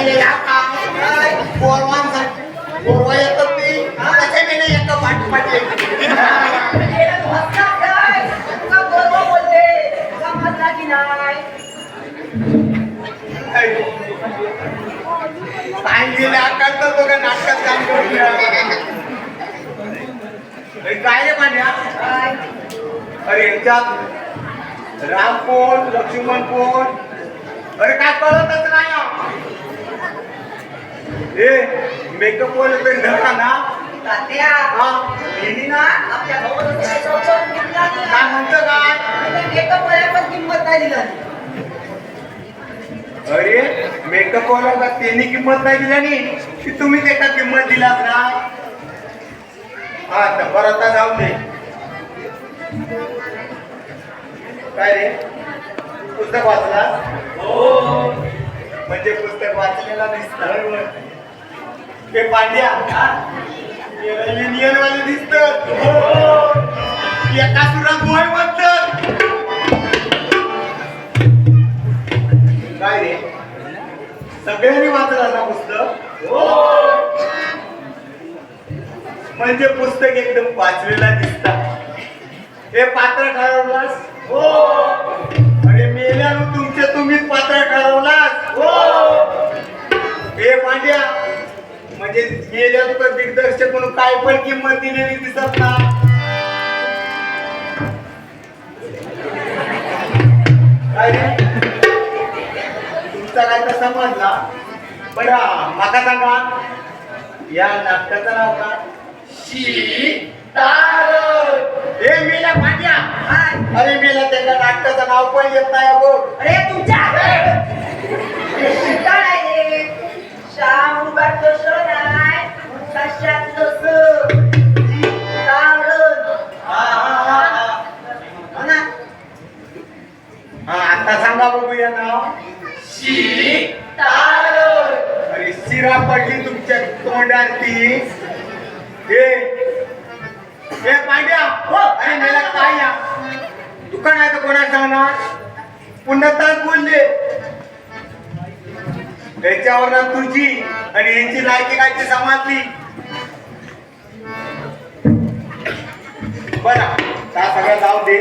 रे या काय बोलवा येतात ती त्याच्या मी नाही एक पाठी सांगितले आकार तर बघा नाटकात काम करून काय रे पांड्या अरे यांच्यात राम कोण लक्ष्मण कोण अरे काय कळतच नाही मेकअप वाले तरी धरा ना तात्या ना आपल्या काय म्हणतं काय मेकअप वाल्या पण किंमत नाही दिला अरे मेकअप वाला त्यांनी किंमत नाही दिली की तुम्ही त्याला किंमत दिलात ना हा तर बरं आता जाऊ दे काय रे पुस्तक वाचला हो म्हणजे पुस्तक वाचलेला दिसत ते पांड्या युनियन वाले दिसत एका सुरात गोय म्हणतात काय रे सगळ्यांनी वाचलं ना पुस्तक हो म्हणजे पुस्तक एकदम वाचलेला दिसतात हे पात्र ठरवलास हो अरे मेल्यानं तुमचे तुम्हीच पात्र ठरवलास हो हे पांड्या म्हणजे मेल्या तुका दिग्दर्शक म्हणून काय पण किंमत दिलेली दिसत ना काय रे तुमचा काय तर समजला बरं माका सांगा या नाटकाचं नाव काय हे मेला पांड्या अरे मेला त्याच्या नाटकाचं नाव पण येत नाही बघ अरे तुमच्या आता सांगा बघूया नाव अरे शिरा पडली तुमच्या तोंडाती हे पांड्या अरे मला काय या दुकान आहे तर कोणा सांगणार पुन्हा तास बोलले त्याच्यावर तुझी आणि यांची लायकी काय ती समजली बरं त्या सगळं जाऊ दे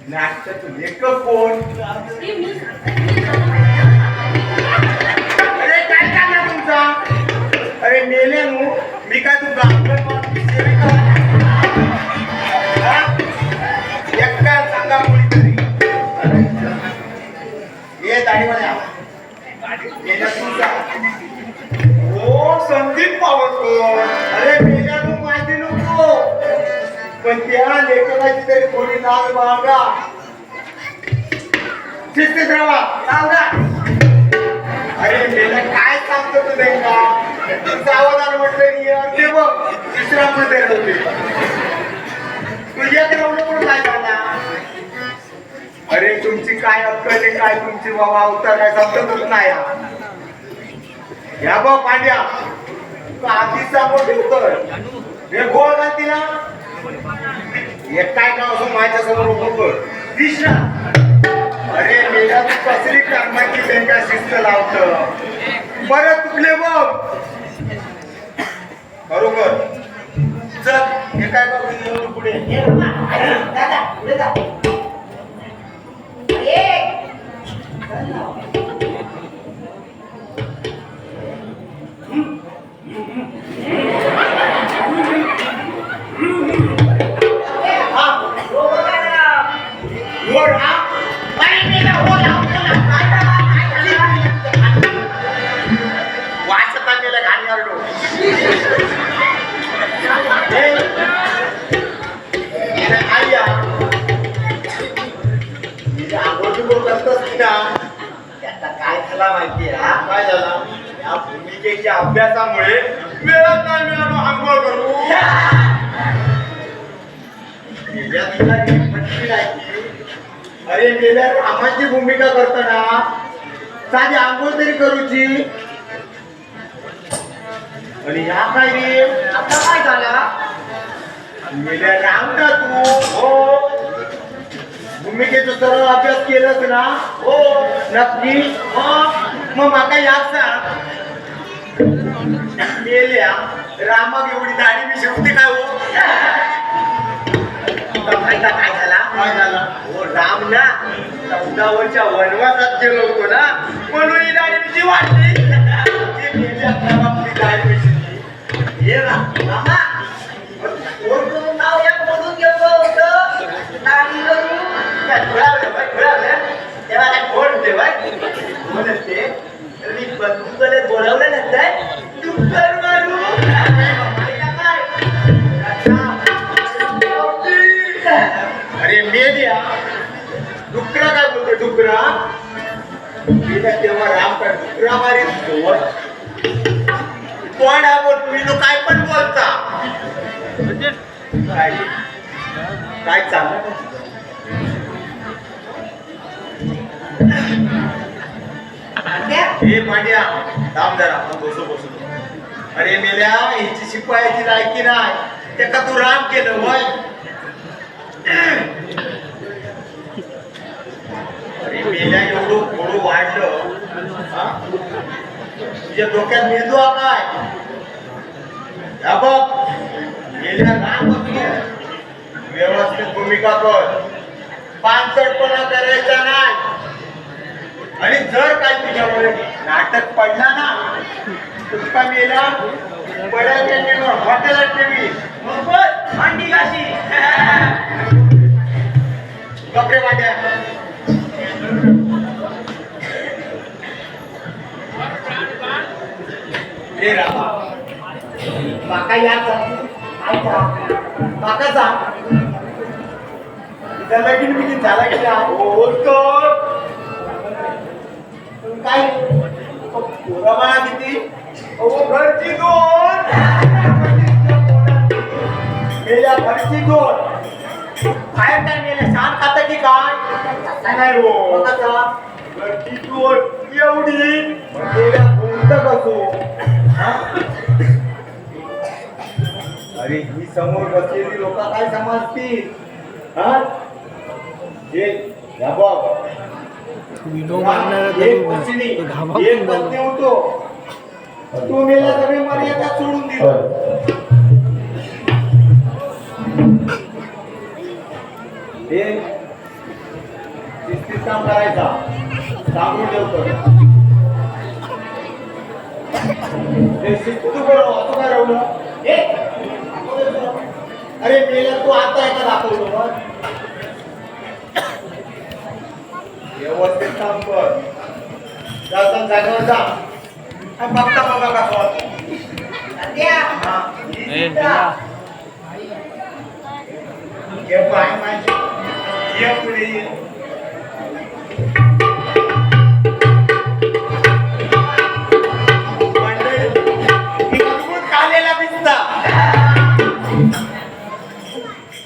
नाटकाचं मेकअप कोण अरे काय करणार तुमचा अरे मेले मी काय तुमचा एकटा सांगा कोणीतरी ये दाढीवाल्या हो संदीप पावसकर अरे मेल्या माझी नको पण त्या लेखकाची तरी थोडी नाव बाळगा शिस्तीत राहा सांगा अरे मेल्या काय सांगतो तू त्यांना तुझं आवाजानं म्हटलं अर्धे बघ तिसरा पण तयार होते तुझ्या राहून पण काय झाला अरे तुमची काय अक्कल आहे काय तुमची बाबा अवतार काय समजतच नाही या बा पांड्या आधीचा मोठे हे गोळ घालती ना हे काय नाव असं माझ्या समोर उभं कर दिशा अरे मेला तू कसरी कर्माची त्यांच्या शिस्त लावत बरं तुटले बघ बरोबर चल हे काय बघ पुढे दादा पुढे जा अभ्यासामुळे वेळात नाही मिळालो आंघोळ करू अरे गेल्या रामाची भूमिका करताना साधी आंघोळ तरी करूची आणि ह्या काय रे आता काय झाला गेल्या राम ना तू हो भूमिकेचा सरळ अभ्यास केलास ना? हो नक्की. मग माका याद सांग, मेल्या रामाग एवढी दाढी मिशी होती काय हो? माहिती काय झाला? काय झाला? हो राम ना 14 वर्षा वनवासात गेलो होतो ना, म्हणून ही दाढी मिशी वाढली. ते मेल्या रामागली दाढी मिशी. ये ना मामा, कोण नाव या म्हणून गेलो होतं दाढी करू. त्या खुळावल्या तेव्हा काय कोण होते बाय कोण असते तर मी बंदूककडे बोलावलं नसतंय डुक्कर मारू. अरे मेल्या डुकरा काय बोलतो डुकरा? मेल्या तेव्हा राम का डुकरा मारीत कोण हा बोल तुम्ही तो काय पण बोलता? काय काय चाललं? हे पांड्या थांब जरा आपण बसू. अरे मेल्या हिची शिपायाची लायकी नाही त्याका तू राम केलं वय. अरे मेल्या एवढं थोडं वाढलं हा? तुझ्या डोक्यात मेंदू हा काय? हा बघ मेल्या राम व्यवस्थित भूमिका कर, पानसटपणा करायचा नाही. आणि जर काय तुझ्यामुळे नाटक पडला ना तुझका मेला पड्या हॉटेलात ठेवी मग बस भांडी घाशी. कपडे वाट्या. हे रामा माका याद माका जा लगीन बिगीन झाला की काय पोराबाळा किती? घरची 2 मेल्या घरची 2 बाहेर काय मेल्या शान खाता की काय नाही रो घरची 2 एवढी मेल्या कोणतं कसो? अरे ही समोर बसलेली लोक काय समजतील? हा हे व्हिडिओ मारणार होतो तू मेला सगळी मर्यादा सोडून दिलं. हे शिस्तीत काम करायचा सांगून ठेवतो. हे शिस्त तू करो असं काय राहू. अरे मेला तू आता एका दाखवलो मग व्यवस्थित काम कर. जागेवर जा आणि बघता बघा कसं वाटतं. ये पाय माझे ये पुढे ये. मंडळी कालेला दिसता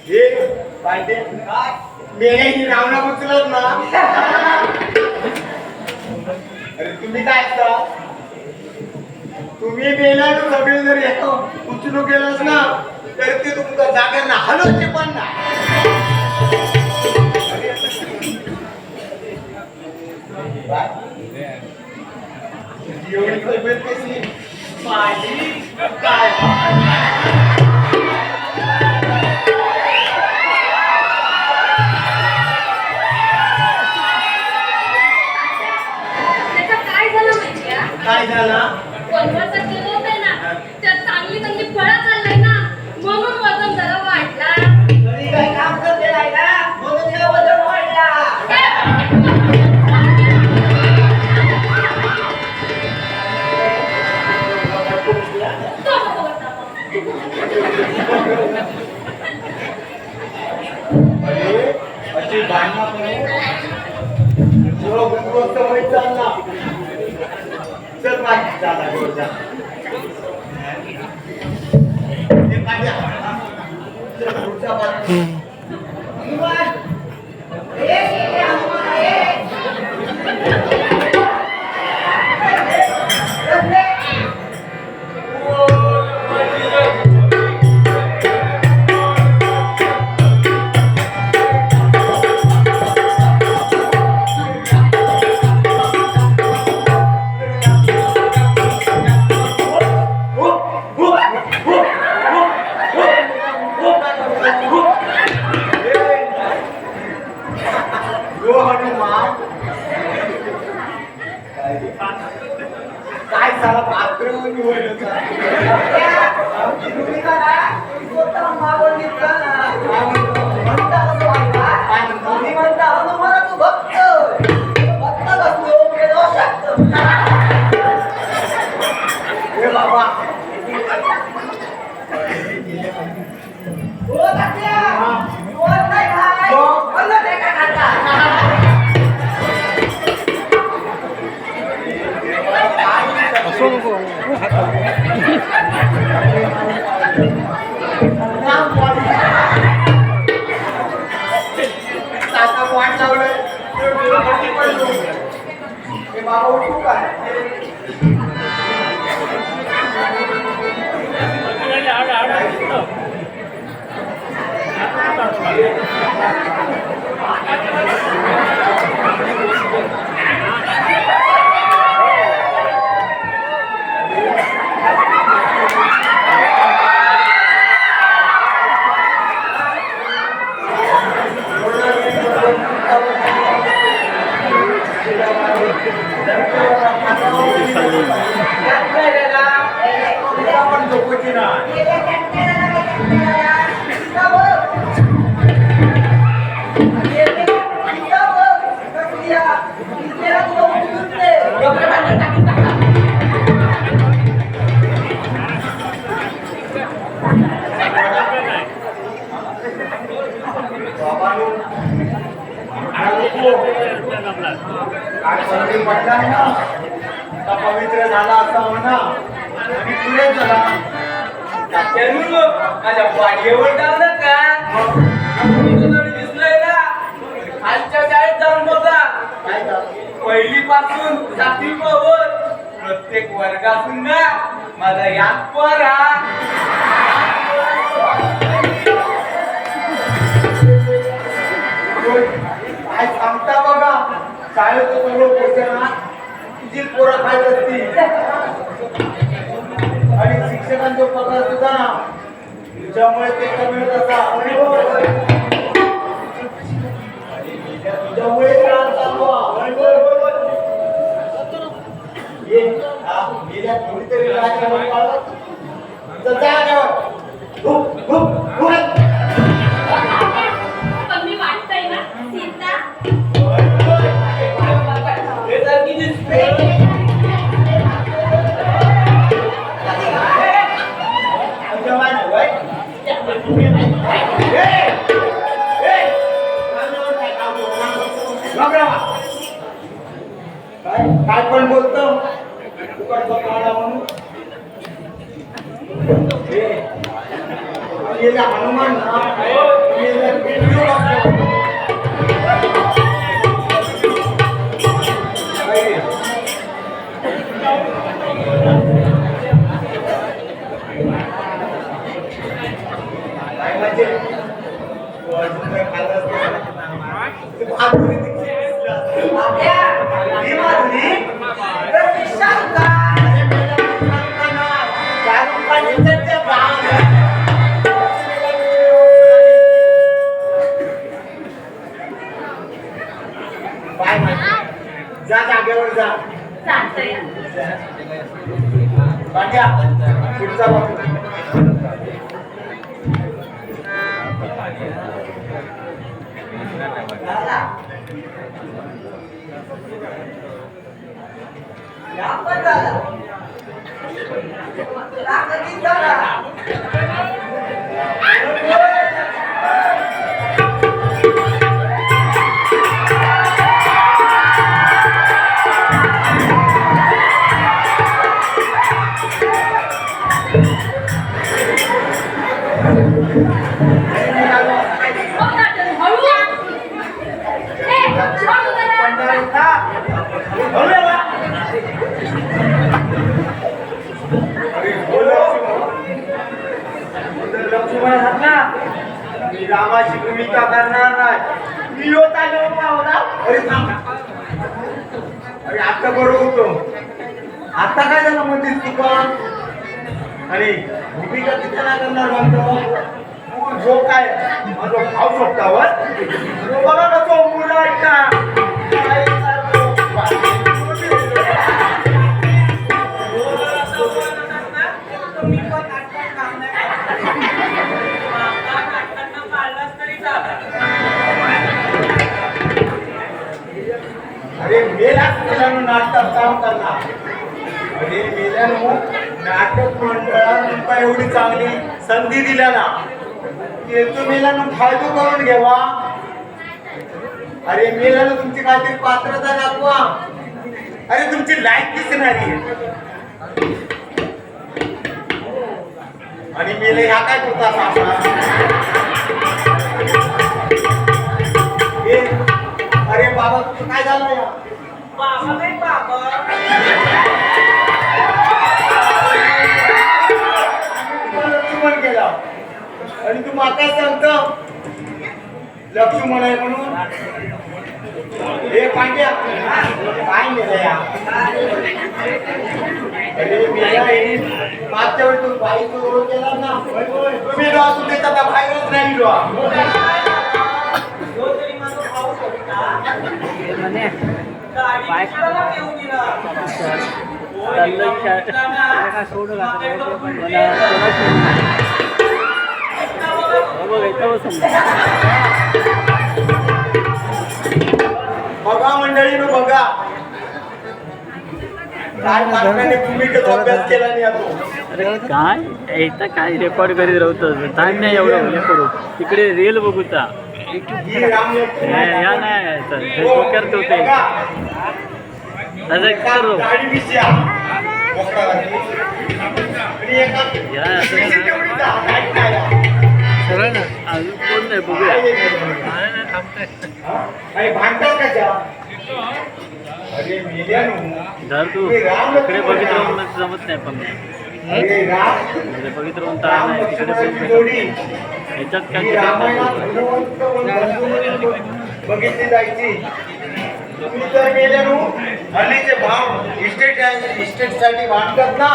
हे पांडे मेल्याची नावना उचलत ना. अरे तुम्ही काय असता? तुम्ही मेल्यानं सगळे जर उचलू गेलास ना तर ते तुमच्या जागांना हलवचे पण नाही. एवढी तब्येत कशी माझी काय? काय झाला? वनवासात गेलो होते ना, त्यात चांगली फळं चाललंय ना, म्हणून वजन जरा वाढला. घरी काय काम करते नाही ना, म्हणून हे वजन वाढला. अरे अशी भांडणं करून चालला. चल माझी चाला घेऊन जा. हे माझ्या चल पुढच्या बाजूला. माव काय साला पात्र निवडलं तुम्ही का ना स्वतः मागून घेतला ना म्हणता कसं वाटला तुम्ही म्हणता हनुमाना तू भक्त असतो केलो शकतो हे बाबा ओ तात्या कोण नाही खाय म्हणलं ते का खाता आता वाट लावलं हे बाबा उठू काय पवित्र झाला असा म्हणा आणि पुढे चला माझ्या वाडीवर जाऊ नका दिसलंय ना खालच्या शाळेत जाऊन बघा काय झालं? पहिली पासून 7वी पर्यंत प्रत्येक वर्गातून ना माझा याद परा काय सांगता बघा शाळेत सगळं पोचना तुझी पोरं खात असती आणि शिक्षकांचा पगार सुद्धा तुझ्यामुळे ते कमी होत असा तुझ्यामुळे त्रास चालू ये गेल्या कोणीतरी राजकारण पाळत तर जा पण मी वाटतंय ना सीता हे तर किती काय पण बोलतो म्हणून हनुमान जा जागेवर जा चालतंय पाट्या पुढचा मी रामाची भूमिका करणार नाही मी होत आलो अरे आता बरोबर होतो आता काय झालं म्हणते तुका आणि भूमिका तिथे नाही करणार म्हणतो जो काय माझं भाव सोपतावर बघा कसं मुलं ऐका अरे मेलाच मेल्यानं नाटकात काम करणार. अरे मेल्यानं नाटक मंडळात तुमका एवढी चांगली संधी दिल्या ना, त्याचं मेल्यानं फायदा करून घ्यावा. अरे मेल्यानं तुमची काहीतरी पात्रता दाखवा. अरे तुमची लाईफ दिसणारी आहे. आणि मेले ह्या काय करता सांगा. अरे बाबा तुझं काय झालं या बाबा नाही बाबा लक्ष्मण गेला आणि तू माता सांगतो लक्ष्मण आहे म्हणून. हे पांड्या काय गेलं या. अरे मेला मागच्या वेळी तू बाईचा रोड केला ना, तुम्ही तू त्याचा का बाहेरच नाही बघा मंडळीनं बघा काय पात्राने भूमिकेचा अभ्यास केला नाही आपण. अरे काय इथं काय रेकॉर्ड करीत राहतो टाइम नाही एवढं हे करू. तिकडे रील बघूचा ही रामलक्ष्मण या नाही डोक्यात होते गाडी विषया मोकळा लागली. आणि एका तेवढी काय काय अजून कोण नाही बघूया काही भांडतात कशा. अरे मेल्यानं जर तू इकडे बघित राहून जमत नाही पण अरे राम इकडे बघित राहून तर नाही तिकडे रामलक्ष्मणाची जोडी ह्याच्यात ही काय रामायणात हनुमंत म्हणून बघितली जायची. तुम्ही तर मेल्यानं हल्लीचे भाव इस्टेटसाठी भांडतात ना.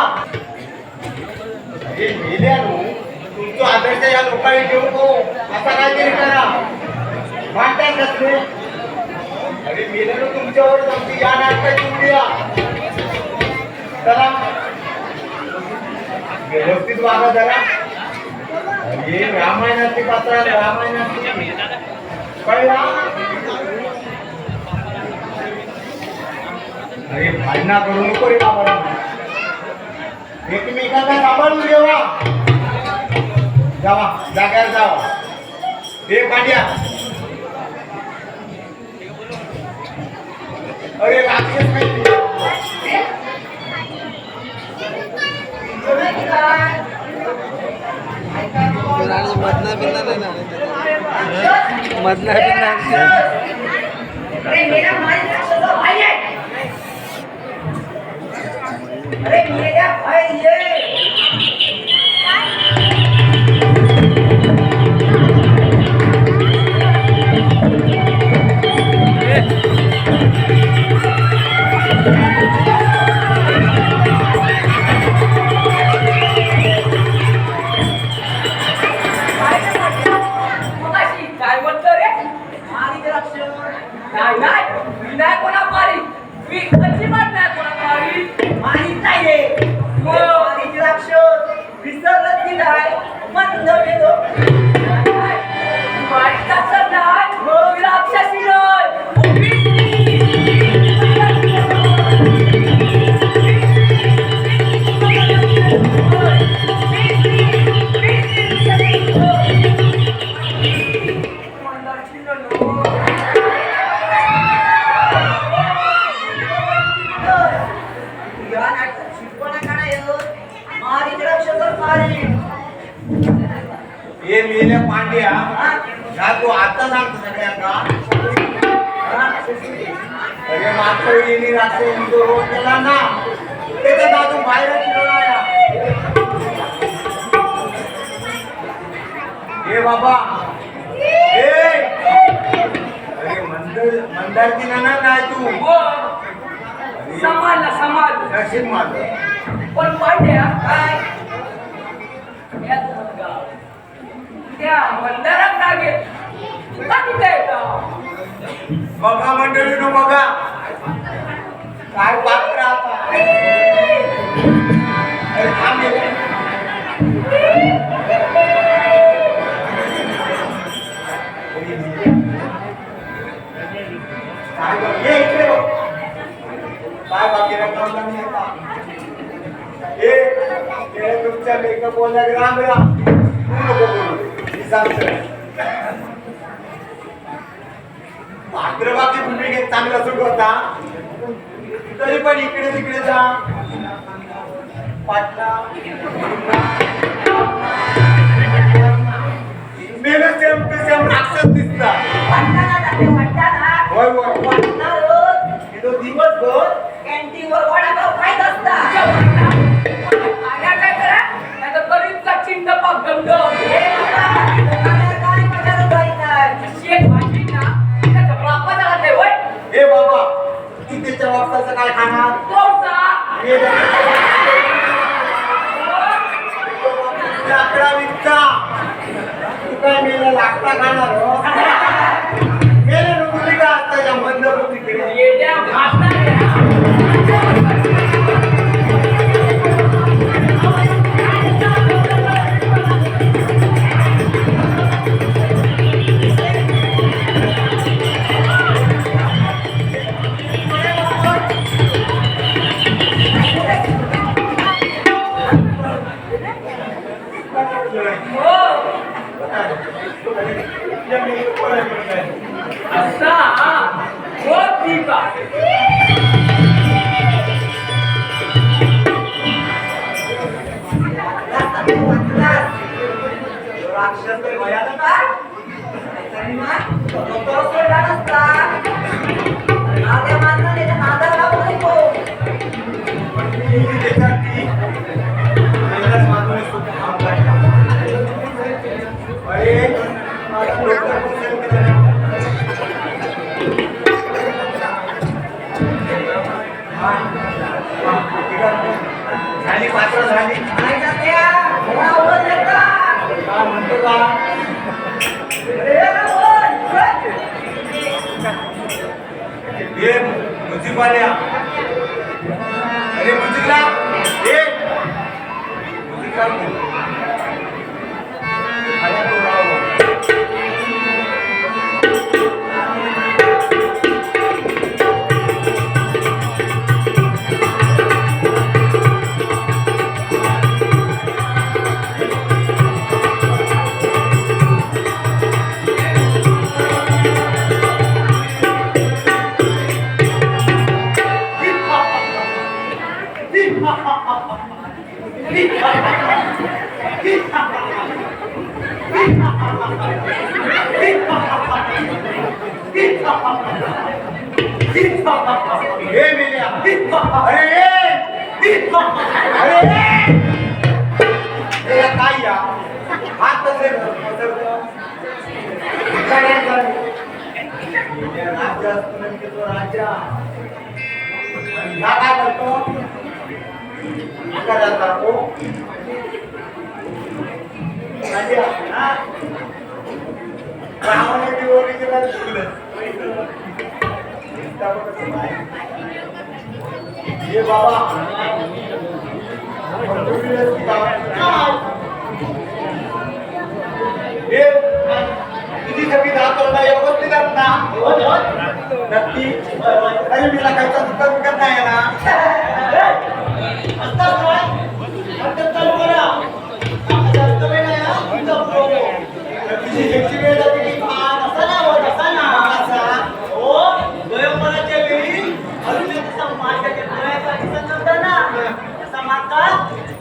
हे मेल्यानं तुमचा आदर्श या लोकांनी ठेवतो आता काहीतरी करा. भांडतात कसले. अरे मेल्यानं तुमच्यावर आमची या नाटकाची उडीया. चला व्यवस्थित वागा जरा. अरे रामायणाची पात्र रामायणाची कळला. अरे भांडणा करू नको रे बाबा. एकमेकांना सांभाळून घेवा. जावा जाग्यावर जावा. हे पांड्या अरे राक्षस नाही अरे मेरा मालिक राक्षसा भाई है. अरे मेरा भाई ये काय म्हणतो रे मालिक राक्षस नाही नाही मी नाही कोणा मारी. मी अजिबात नाही कोणा मारी. मालिक नाही रे मालिक राक्षस विसरलं की नाही मंद वेदो मालिक राक्षस नाही राक्षसी हे मेल्या पांड्या ह्या तू आता सांगतो सगळ्यांना. अरे मागच्या वेळी राक्षस जो रोड केला ना त्याचा दादू बाहेर फिरवला. हे बाबा हे अरे मंदारची ना नाही तू समाज नशीब माझं. पण पांड्या काय त्या मंदिरात जागे तुला तिथे येतं. बघा मंडळीनो बघा काय पात्र आता. अरे थांब ये. काय बघ, ये इकडे बघ. काय बाकी रंगवला नाही आता हे तुमच्या मेकअप बोलल्या राम राम तू नको बोलू मी सांगतो मात्र बाकी भूमिकेत चांगला सुख होता तरी पण इकडे तिकडे जा पाटला मेलं सेम टू सेम राक्षस दिसता होय होय तो दिवसभर कॅन्टीनवर वडापाव खात असता हे बाबा तू त्याच्या वापसाचं काय खाणार लाकडा विकता तू काय मेला लाकडा खाणार मेले नुकती का आताच्या बंद तिकडे राक्षस भयानक आहे. तो सोडला नसता. नाद्या माणसाने त्याच्या नादाला लागू नको. झाली पात्र झाली नाही जात्या. मला ओळखलं का? काय म्हणतो का ये मुझीवाल्या अरे मुझीला ये मुझीला आया तो राव हे मेल्या अरे अरे हे काय या हात कसे राजा असतो नेमके तो राजा हा काय करतो करायचा हो राजा हा रामाने ओरिजिनल फुलं ये बाबा हे तुझी सगळी दाखवला व्यवस्थित आहेत ना नक्की अरे मी लागायचा दुःख विकत नाही ना चालू करा जास्त वेळ नाही ना तुझी ज्याची वेळ जाते की असा ना होत असा ना असा हो स्वयंवराच्या वेळी अजून तसा मार्गाच्या डोळ्याचा दिसत नव्हता ना तसा मार्गा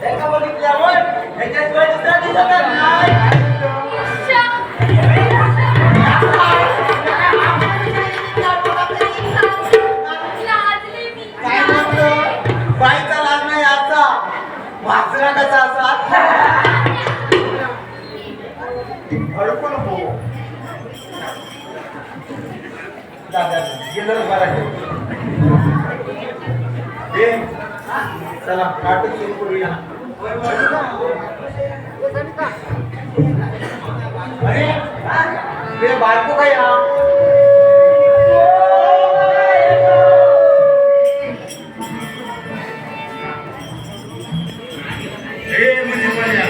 एका बघितल्यावर त्याच्याशिवाय दुसरा दिसत नाही काय म्हणतो बाईचा लाज नाही असा वाचला कसा असा अडकून हो दादा गेलं बरं हे चला नाटक सुरू करूया अरे ते बायको काय हे म्हणजे माझ्या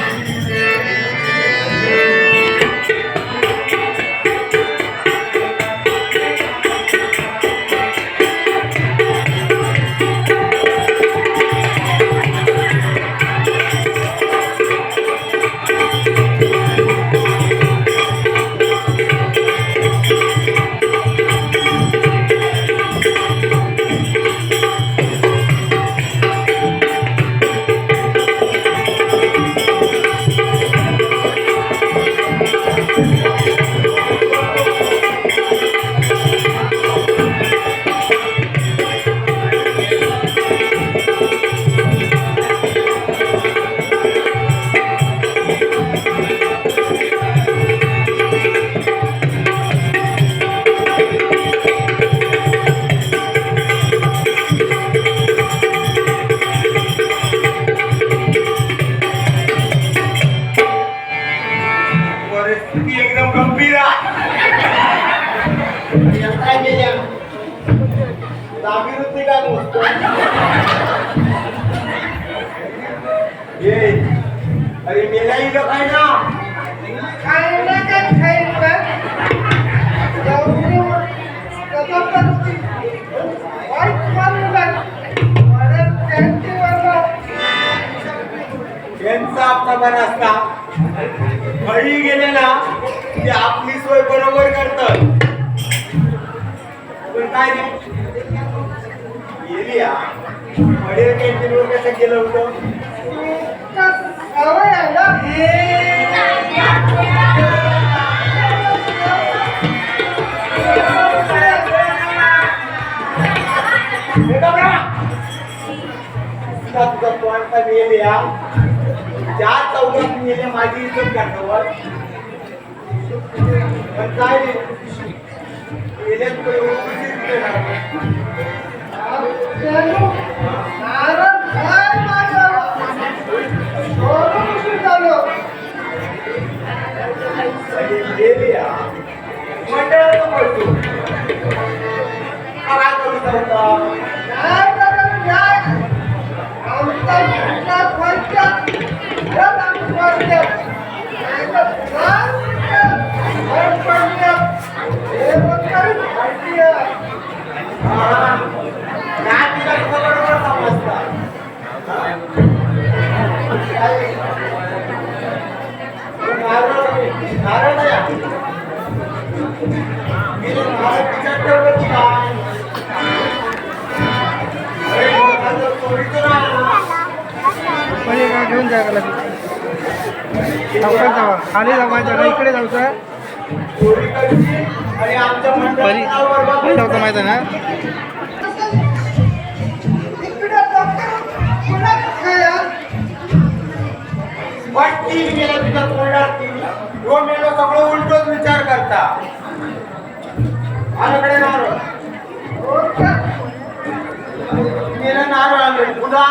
भागीरथी का मोजतो ये अरे मेला इथं काय ना खायला का खायला एवढी कथा करती वाईट मानला परत त्यांची वाला यांचा आपला बरा असता घरी गेले ना ते आपली सोय बरोबर करतात पण काय नाही गेली वडील कॅन्टीनवर कसं गेलं होतं सवय आहे ना तुझा पॉइंट गेले ज्या चौकात गेले माझी इज्जत करतो पण काय गेल्यात नारळ काय माझ्यावर सोडून झालो गेली मंडळाचं पडतो काय करू शकता काय करायला काय आमचा कुठला व्हायचा घरात आम्ही व्हायच्या नाहीतर घर पडल्या हे बघताय माहिती आहे बरोबर समजता नारळ घेऊन जायला लागेल खाली जमायचं ना इकडे जायचं आणि आमच्या जायचं माहिती ना वाटती गेला तुझ्या तोंडात तो मेलो सगळं उलटच विचार करता माझ्याकडे नारळ गेला नारळ आणले पुन्हा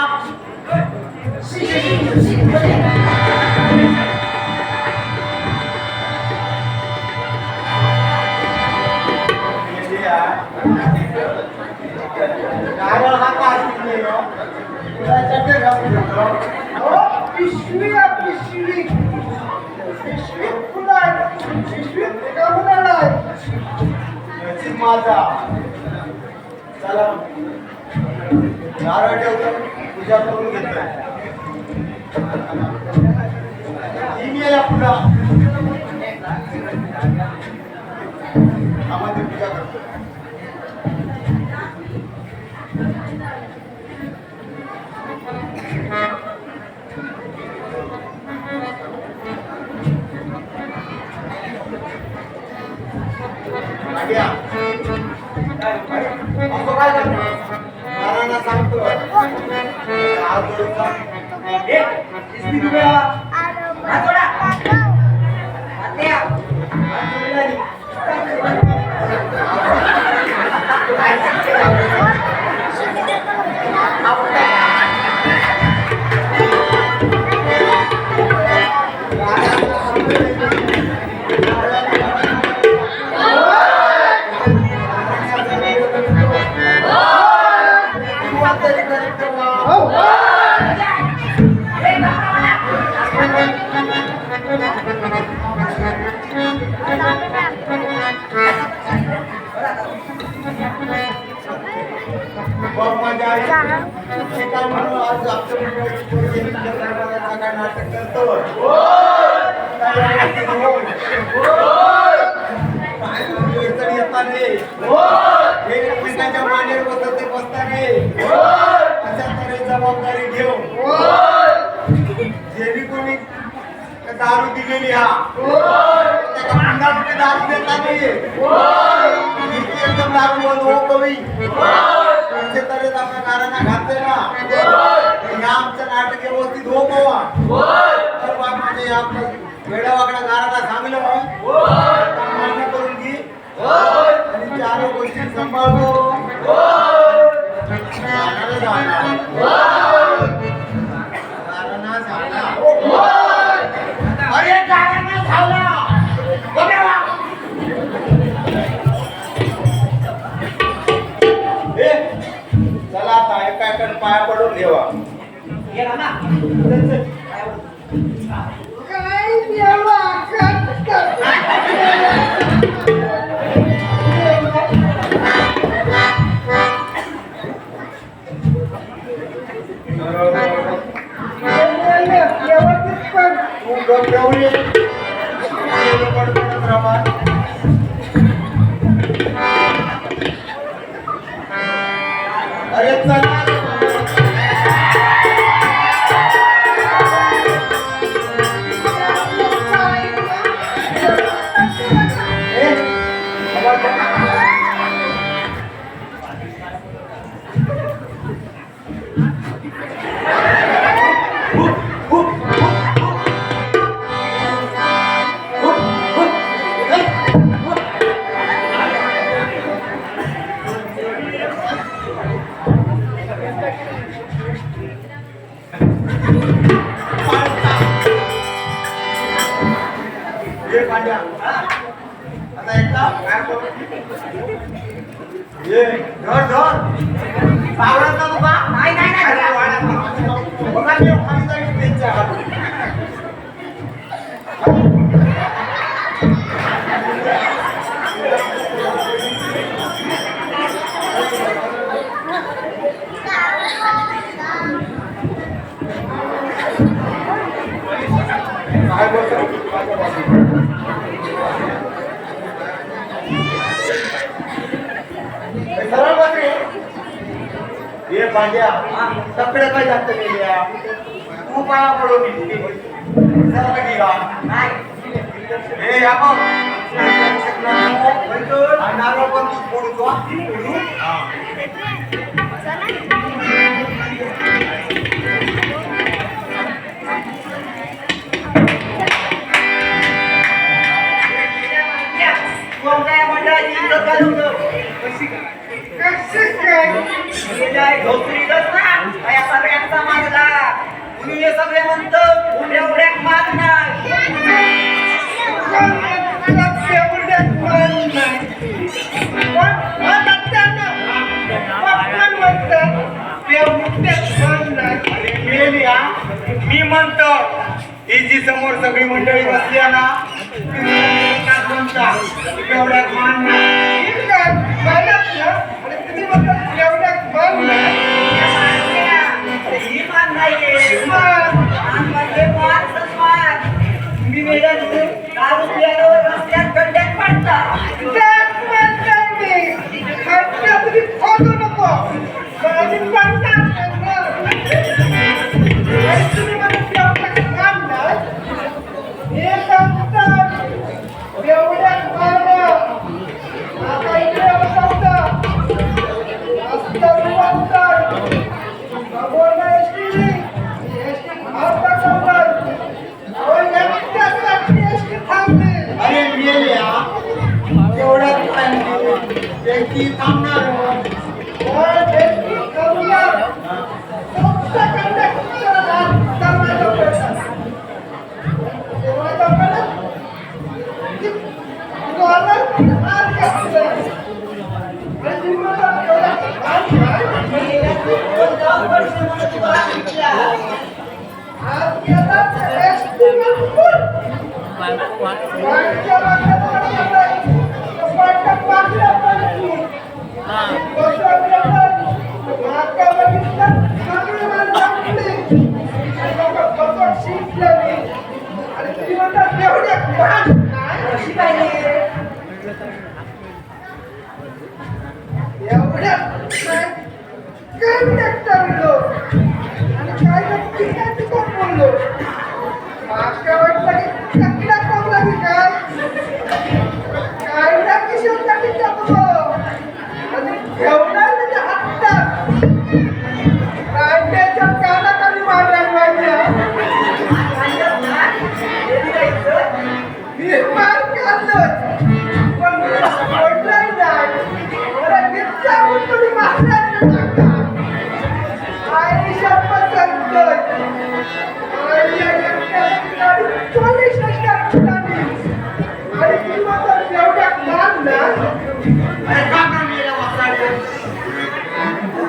नारळ हा पिशवी पिशवी पिशवी फुला पिशवी कमला माझा चला नारळ ठेवतो पूजा करून घेतोय गेला पुन्हा आम्हाला पूजा करतो सांगतो नाटक करतो एकमेकांच्या मानेवर बसत बसताना अशा तऱ्हे जबाबदारी घेऊन जे बी कोणी दारू दिलेली त्याला पुन्हा कुठे दारू देता नाही एकदम दारू बंद हो कवी अशा तऱ्हेच आपल्या नारांना घातले ना ह्या आमचं नाटक व्यवस्थित हो कवा तर म्हणजे आपलं वेडा वाकडा गाराला सांगलं मान्य करून घे आणि चार गोष्टी सांभाळतो अरे गारांना झाला माझ्याकडे पाया पडून ठेवा. गेला ना चल, चल. काय देवा तू गप्पवली पडपडत राहा. अरे चला ये पांड्या. आता एकटा काय करू? ये धर धर. पावलात ना तुका? नाही नाही नाही अरे वाड्यात. बघा मी खाली जाईल त्यांच्या हातून. काय बोलतो? सरळ बस रे. ये पांड्या सगळे काय जास्त गेल्या. तू पाया पडून सरळ गेला. हे या बघ. नारळ पण तू फोडतो. कोणत्या मंडळाची इज्जत घालवतो कसं काय धोत्रीच ना या सगळ्यांचा मागला तुम्ही हे सगळे म्हणतो एवढ्यात मागणार मी म्हणतो ही जी समोर सगळी मंडळी बसली आहे ना एवढ्यात मान ही मान नाहीये मान म्हणजे मान सन्मान तुम्ही मेल्यानंतर दारू पिल्यावर रस्त्यात गड्ड्यात पडता अरे मेल्या एवढ्यात त्यांची थांबणार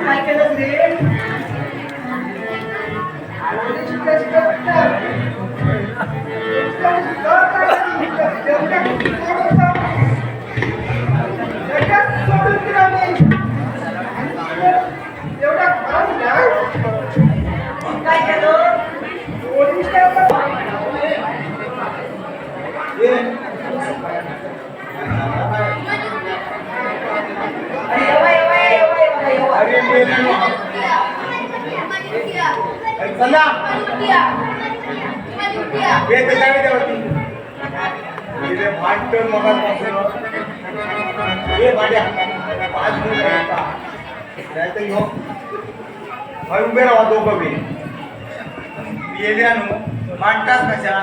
काय केलं रे काय केलं अरे मेल्यानो चला हे त्याच्याकडे द्यावती तिथे भांडण मगापासून हे भाड्या 5 मिनिट नाही तर घेऊ उभे राहा दोघं बी मेल्यानो मांडतास कशा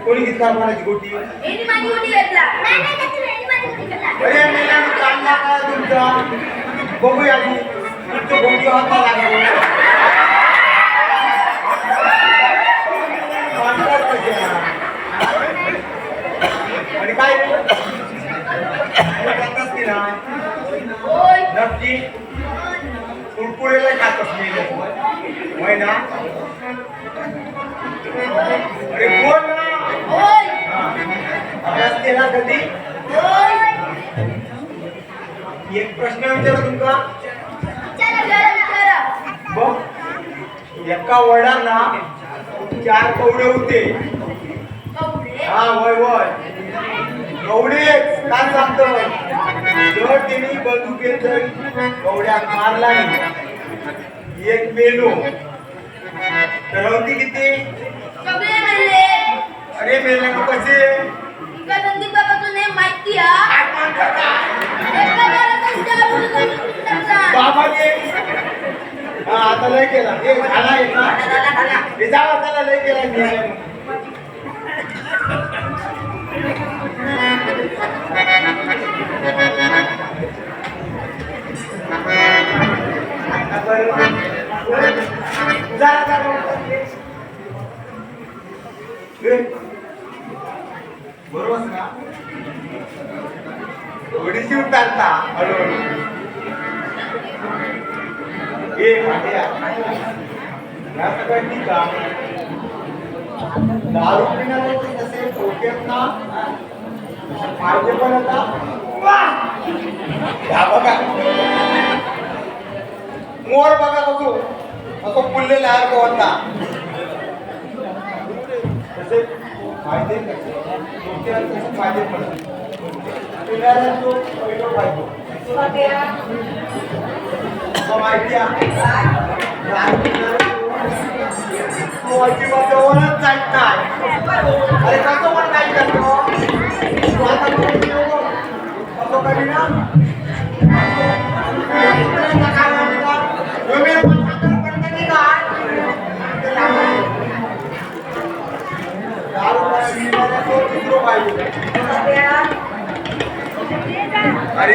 कोणी घेतला कोणाची गोटी अरे मेल्यानो चालला का तुमचा बघूया आधी तुमचं गोटी हाता लागेल मांडतास कशा आणि काय जातास की नाही नक्की कुरकुरेला खातच नाही होय ना अरे बोल ना अभ्यास केला कधी एक प्रश्न विचारू तुमका बघ एका वडाला 4 कवडे होते हा वय वय कवडेच काय सांगतो जर त्यांनी बंदुकेत कवड्यात मारला नाही एक मेलो तर होती किती अरे मेले का कसे बाबा ये हा आता लय केला हे झाला एक ना हे जावा चला लय केला बरोबर ना थोडीशी उतारता हळूहळू दारू पिणारे जसे डोक्यात ना फायदे पण आता बघा मोर बघा कसो असं फुललेला आहे तो आता तसे फायदे डोक्यात तसे फायदे पण पिणाऱ्या तो पहिला फायदो माहिती आहे अजिबात जवळच जात नाही अरे कसं पण काय करतो आता कसं करी ना अरे